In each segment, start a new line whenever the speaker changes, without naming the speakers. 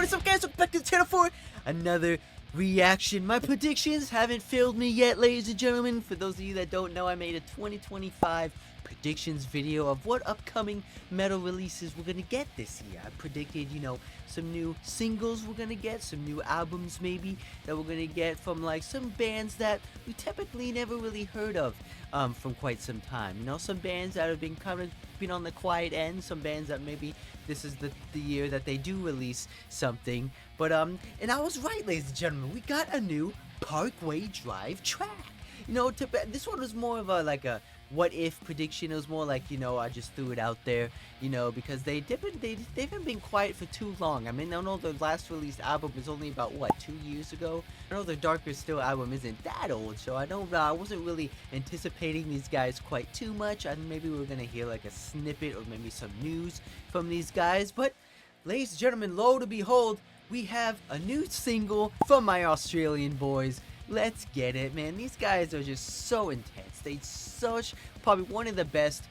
is up, guys? Welcome back to the channel for another reaction. My predictions haven't failed me yet, ladies and gentlemen. For those of you that don't know, I made a 2025 predictions video of what upcoming metal releases we're gonna get this year. I predicted, some new singles we're gonna get, some new albums maybe that we're gonna get from like some bands that we typically never really heard of from quite some time. Some bands that have been on the quiet end, some bands that maybe this is the year that they do release something. But and I was right, ladies and gentlemen, we got a new Parkway Drive track. This one was more of a what if prediction. It was more like, I just threw it out there, because they haven't been quiet for too long. I mean, I know the last released album is only about, what, 2 years ago? I know the Darker Still album isn't that old, so I wasn't really anticipating these guys quite too much. Maybe we were gonna hear like a snippet or maybe some news from these guys, but ladies and gentlemen, lo to behold, we have a new single from my Australian boys. Let's get it, man. These guys are just so intense. They're probably one of the best,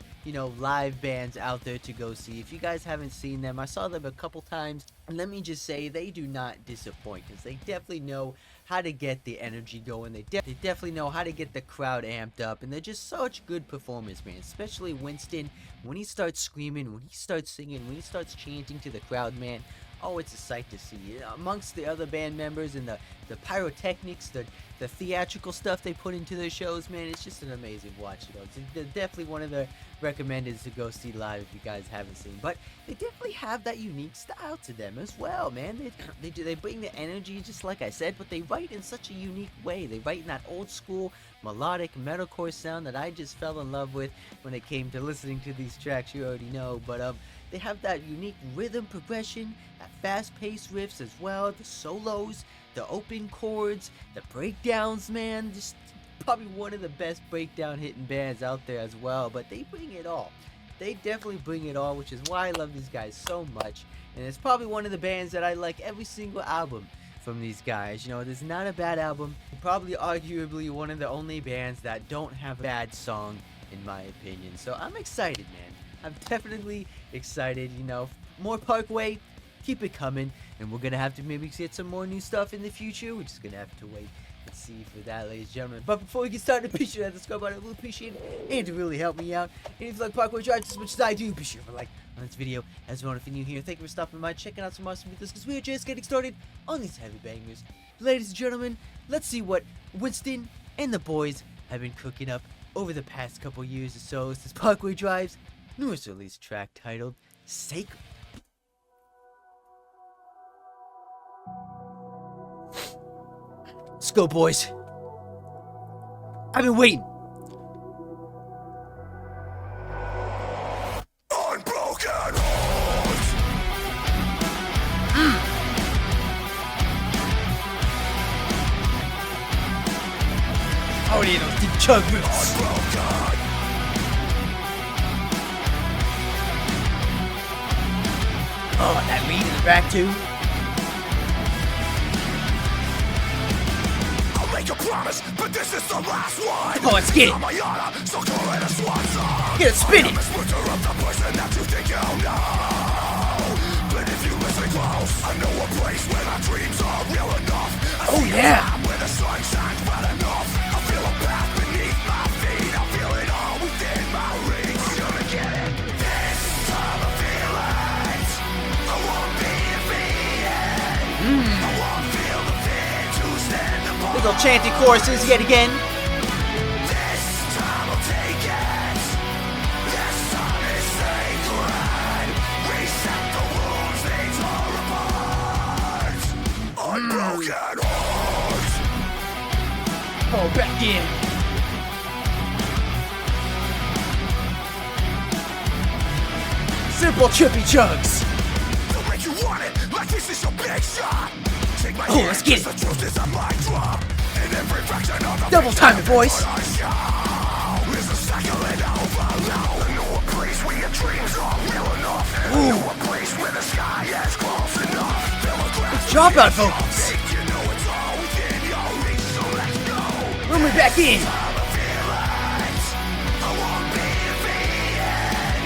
live bands out there to go see. If you guys haven't seen them, I saw them a couple times, and let me just say, they do not disappoint, because they definitely know how to get the energy going. They definitely know how to get the crowd amped up, and they're just such good performers, man. Especially Winston, when he starts screaming, when he starts singing, when he starts chanting to the crowd, man. Oh, it's a sight to see. Amongst the other band members and the pyrotechnics, the theatrical stuff they put into their shows, man, it's just an amazing watch. They're definitely one of the recommended to go see live if you guys haven't seen. But they definitely have that unique style to them as well, man. They bring the energy, just like I said, but they write in such a unique way. They write in that old school melodic metalcore sound that I just fell in love with when it came to listening to these tracks. You already know, but they have that unique rhythm progression, that fast-paced riffs as well, the solos, the open chords, the breakdowns, man. Just probably one of the best breakdown hitting bands out there as well. But they bring it all. They definitely bring it all, which is why I love these guys so much. And it's probably one of the bands that I like every single album from these guys. There's not a bad album. Probably arguably one of the only bands that don't have a bad song, in my opinion. So I'm excited, man. I'm definitely excited. More Parkway, keep it coming, and we're gonna have to maybe get some more new stuff in the future. We're just gonna have to wait and see for that, ladies and gentlemen. But before we get started, be sure to hit the subscribe button. I will appreciate it, and to really help me out. And if you like Parkway Drive as much as I do, be sure to like on this video. As well, if you're new here, thank you for stopping by, checking out some awesome videos, because we are just getting started on these heavy bangers. Ladies and gentlemen, let's see what Winston and the boys have been cooking up over the past couple years or so. This is Parkway Drive's newest release track titled Sacred. Let's go, boys. I've been waiting.
Unbroken hearts.
Oh, yeah, those deep chug riffs.
Unbroken.
Oh, that lead in the back, too.
I'll make a promise, but this is the last one.
Oh, let's get it. Get it spinning.
Of the person that you think you know. But if you listen close, I know a place where my dreams are real enough.
Oh, yeah.
Where the sun shines bright enough. I feel a path beneath my feet. I feel it all within my reach. I'm gonna get it. This time I feel it. I won't be defeated. I won't feel the fear to stand apart.
Little chanting choruses yet again.
This time I'll take it. This time is sacred. Reset the wounds they tore apart. Unbroken hearts.
Oh, back in. Simple trippy chugs.
The way you want it, like this is your big shot. Take my
Oh, let's get it.
The truth is a mic drop. In every fraction of the
Double time it, boys.
I show is a cycle and overload. I know a place where your dreams are real enough. I know a place where the sky is close enough. Fill a glass with
Dropout
your
vocals.
faith. You know it's all within your reach, so let's go.
Bring me back in.
Time I feel it. I won't be defeated.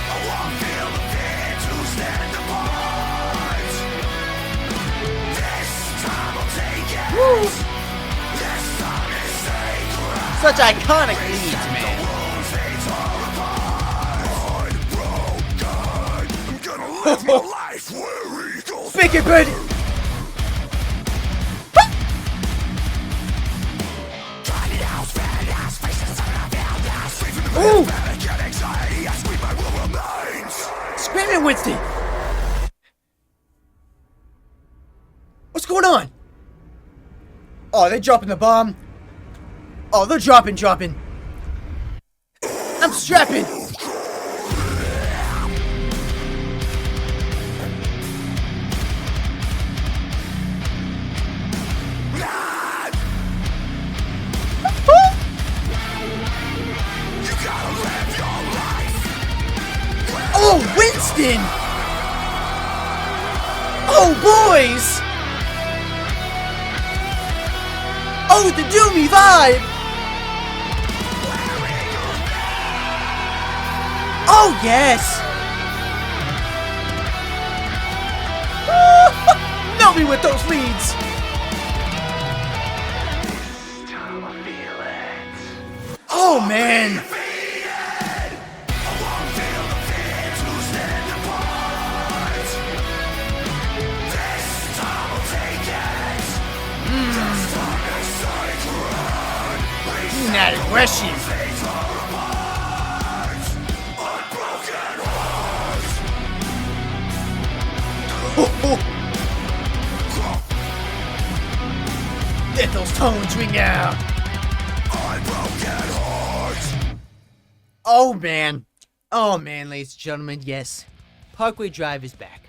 I won't feel the fear to stand apart.
Such iconic leads, man. Speak it, Bird. Ooh! Screaming, Winston! What's going on? Oh, they're dropping the bomb. Oh, they're dropping. I'm strapping. Oh, Winston! Oh, boys! Oh, the Doomy vibe! Oh, yes! Melt me with those leads! Oh, man! That aggression. Let those tones ring out. Oh man, ladies and gentlemen, yes, Parkway Drive is back.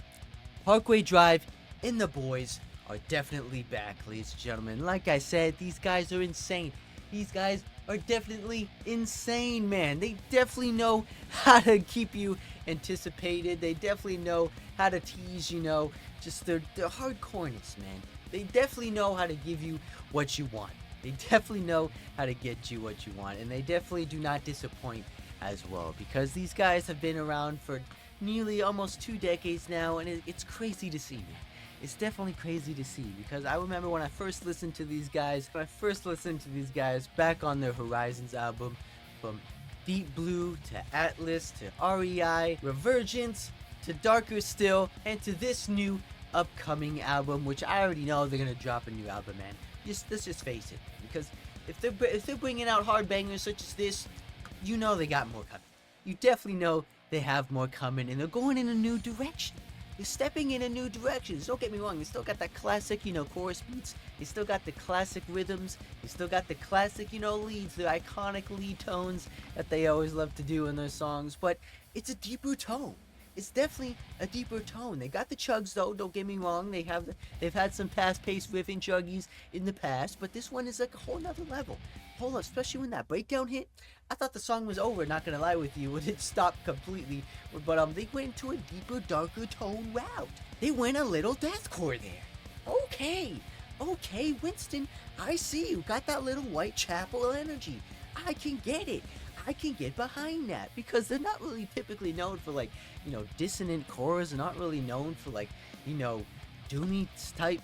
Parkway Drive and the boys are definitely back, ladies and gentlemen. Like I said, these guys are insane. These guys are definitely insane, man. They definitely know how to keep you anticipated. They definitely know how to tease, just their hardcoreness, man. They definitely know how to give you what you want. They definitely know how to get you what you want. And they definitely do not disappoint as well. Because these guys have been around for nearly almost 2 decades now. And it's crazy to see, man. It's definitely crazy to see, because I remember when I first listened to these guys, back on their Horizons album, from Deep Blue to Atlas to REI, Revergence to Darker Still, and to this new upcoming album, which I already know they're gonna drop a new album, man. Let's just face it, because if they're bringing out hard bangers such as this, you know they got more coming. You definitely know they have more coming, and they're going in a new direction. They're stepping in a new direction. Don't get me wrong, they still got that classic, chorus beats. They still got the classic rhythms. They still got the classic, leads, the iconic lead tones that they always love to do in their songs. But it's a deeper tone. It's definitely a deeper tone. They got the chugs though, don't get me wrong. They've had some fast-paced riffing chuggies in the past, but this one is like a whole nother level. Hold up, especially when that breakdown hit. I thought the song was over, not gonna lie with you, when it stopped completely. But they went into a deeper, darker tone route. They went a little deathcore there. Okay, Winston, I see you got that little Whitechapel energy. I can get it. I can get behind that, because they're not really typically known for dissonant chorus. They're not really known for doomy type,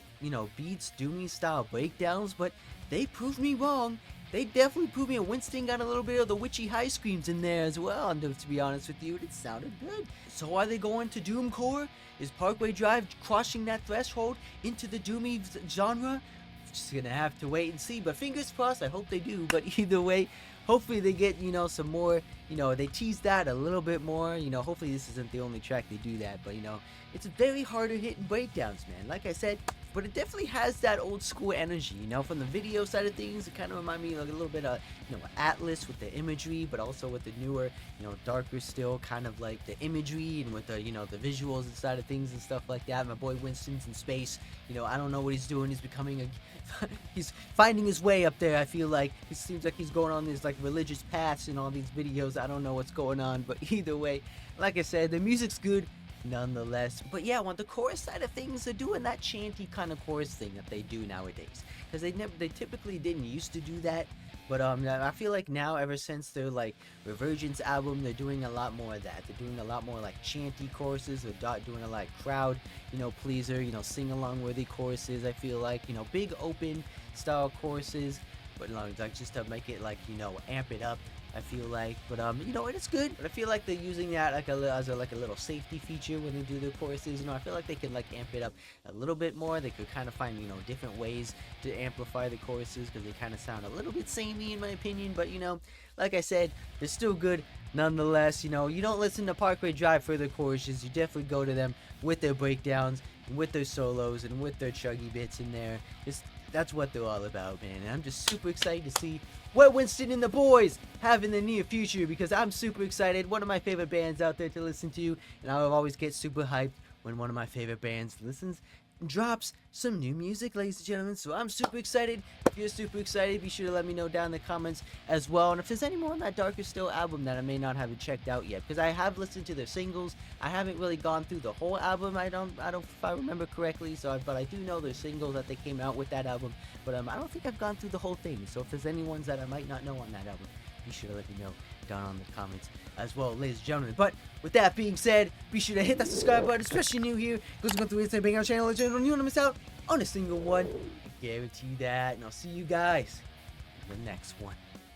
beats, doomy style breakdowns, but they proved me wrong. They definitely proved me. Winston got a little bit of the witchy high screams in there as well, and to be honest with you, it sounded good. So are they going to doomcore? Is Parkway Drive crossing that threshold into the doomy genre? Just gonna have to wait and see, but fingers crossed, I hope they do. But either way, hopefully they get, some more, they tease that a little bit more. Hopefully this isn't the only track they do that, but it's very harder hitting breakdowns, man. Like I said, but it definitely has that old school energy, from the video side of things. It kind of remind me of a little bit of, Atlas with the imagery, but also with the newer, Darker Still, kind of like the imagery and with the, the visuals inside of things and stuff like that. My boy Winston's in space. I don't know what he's doing. He's becoming he's finding his way up there. I feel like it seems like he's going on these religious paths in all these videos. I don't know what's going on, but either way, like I said, the music's good nonetheless. But yeah, on the chorus side of things, they're doing that chanty kind of chorus thing that they do nowadays, because they typically didn't used to do that. But I feel like now, ever since their Revergence album, they're doing a lot more of that. They're doing a lot more chanty choruses. They're doing a lot crowd, pleaser, sing along worthy choruses. I feel like, big open style choruses. but like just to make it like, you know, amp it up, I feel like. But you know, it's good, but I feel like they're using that like as a little safety feature when they do their choruses. You know, I feel like they could like amp it up a little bit more. They could kind of find, you know, different ways to amplify the choruses, because they kind of sound a little bit samey in my opinion. But you know, like I said, they're still good nonetheless. You know, you don't listen to Parkway Drive for their choruses, you definitely go to them with their breakdowns, with their solos, and with their chuggy bits in there. That's what they're all about, man. And I'm just super excited to see what Winston and the boys have in the near future, because I'm super excited. One of my favorite bands out there to listen to, and I'll always get super hyped when one of my favorite bands drops some new music, ladies and gentlemen. So I'm super excited. If you're super excited, be sure to let me know down in the comments as well. And if there's any more on that Darker Still album that I may not have checked out yet, because I have listened to their singles, I haven't really gone through the whole album. I don't if I remember correctly. But I do know their singles that they came out with that album. But I don't think I've gone through the whole thing. So if there's any ones that I might not know on that album, be sure to let me know down in the comments as well, ladies and gentlemen. But with that being said, be sure to hit that subscribe button, especially new here. Go through Instagram, bang out channel, and you want to miss out on a single one. I guarantee that, and I'll see you guys in the next one.